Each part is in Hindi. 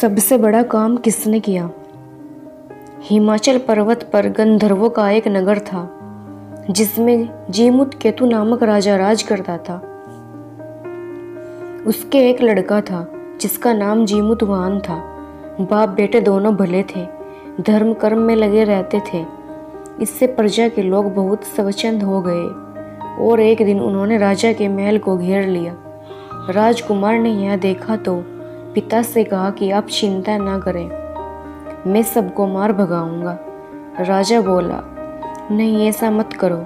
सबसे बड़ा काम किसने किया? हिमाचल पर्वत पर गंधर्वों का एक नगर था जिसमें जीमुत केतु नामक राजा राज करता था। उसके एक लड़का था जिसका नाम जीमुतवाहन था। बाप बेटे दोनों भले थे, धर्म कर्म में लगे रहते थे। इससे प्रजा के लोग बहुत स्वच्छंद हो गए और एक दिन उन्होंने राजा के महल को घेर लिया। राजकुमार ने यह देखा तो पिता से कहा कि आप चिंता ना करें, मैं सबको मार भगाऊंगा। राजा बोला, नहीं ऐसा मत करो।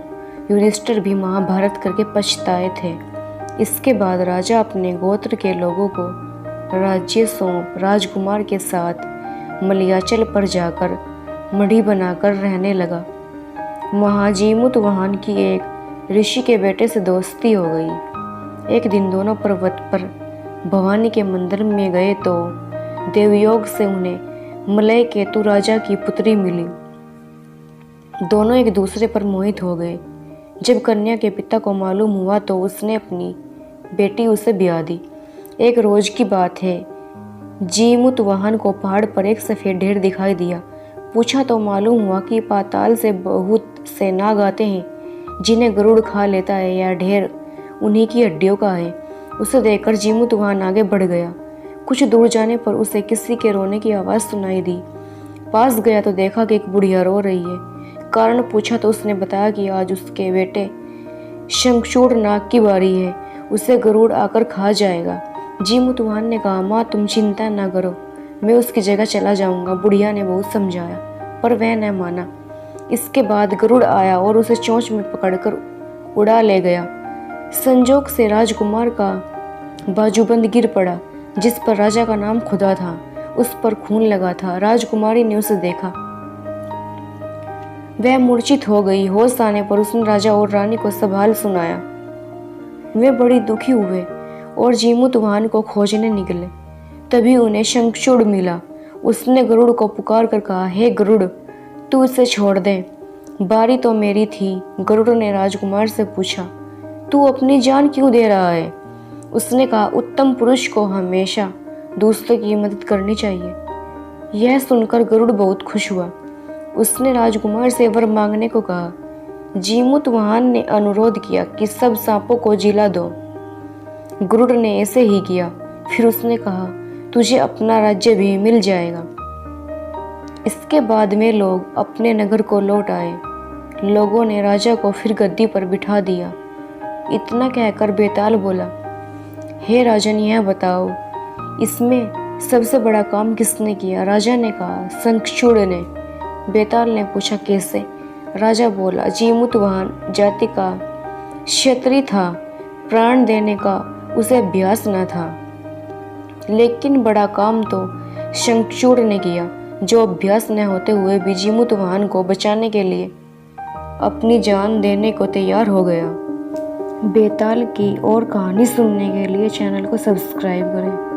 युधिष्ठिर भी महाभारत करके पछताए थे। इसके बाद राजा अपने गोत्र के लोगों को राज्य सौंप राजकुमार के साथ मलयाचल पर जाकर मढ़ी बनाकर रहने लगा। वहाँ जीमुतवाहन की एक ऋषि के बेटे से दोस्ती हो गई। एक दिन दोनों पर्वत पर भवानी के मंदिर में गए तो देवयोग से उन्हें मलय केतु राजा की पुत्री मिली। दोनों एक दूसरे पर मोहित हो गए। जब कन्या के पिता को मालूम हुआ तो उसने अपनी बेटी उसे ब्याह दी। एक रोज की बात है, जीमुतवाहन को पहाड़ पर एक सफ़ेद ढेर दिखाई दिया। पूछा तो मालूम हुआ कि पाताल से बहुत से नाग आते हैं जिन्हें गरुड़ खा लेता है। यह ढेर उन्हीं की हड्डियों का है। उसे देखकर जीमुतवाहन आगे बढ़ गया। कुछ दूर जाने पर उसे किसी के रोने की आवाज़ सुनाई दी। पास गया तो देखा कि एक बुढ़िया रो रही है। कारण पूछा तो उसने बताया कि आज उसके बेटे शंखचूड़ नाग की बारी है, उसे गरुड़ आकर खा जाएगा। जीमुतवाहन ने कहा, माँ तुम चिंता ना करो, मैं उसकी जगह चला जाऊंगा। बुढ़िया ने बहुत समझाया पर वह न माना। इसके बाद गरुड़ आया और उसे चोंच में पकड़कर उड़ा ले गया। संजोग से राजकुमार का बाजूबंद गिर पड़ा जिस पर राजा का नाम खुदा था। उस पर खून लगा था। राजकुमारी ने उसे देखा, वह मूर्छित हो गई। होश आने पर उसने राजा और रानी को सब हाल सुनाया। वे बड़ी दुखी हुए और जीमुतवाहन को खोजने निकले। तभी उन्हें शंखचूड़ मिला। उसने गरुड़ को पुकार कर कहा, हे गरुड़, तू इसे छोड़ दे, बारी तो मेरी थी। गरुड़ ने राजकुमार से पूछा, तू अपनी जान क्यों दे रहा है? उसने कहा, उत्तम पुरुष को हमेशा दूसरों की मदद करनी चाहिए। यह सुनकर गरुड़ बहुत खुश हुआ। उसने राजकुमार से वर मांगने को कहा। जीमुतवाहन ने अनुरोध किया कि सब सांपों को जिला दो। गरुड़ ने ऐसे ही किया। फिर उसने कहा, तुझे अपना राज्य भी मिल जाएगा। इसके बाद में लोग अपने नगर को लौट आए। लोगों ने राजा को फिर गद्दी पर बिठा दिया। इतना कहकर बेताल बोला, हे राजन, यह बताओ इसमें सबसे बड़ा काम किसने किया? राजा ने कहा, शंखचूड़ ने। बेताल ने पूछा, कैसे? राजा बोला, जीमुतवाहन जाति का क्षत्रिय था, प्राण देने का उसे अभ्यास न था। लेकिन बड़ा काम तो शंखचूड़ ने किया, जो अभ्यास न होते हुए भी जीमुतवाहन को बचाने के लिए अपनी जान देने को तैयार हो गया। बेताल की और कहानी सुनने के लिए चैनल को सब्सक्राइब करें।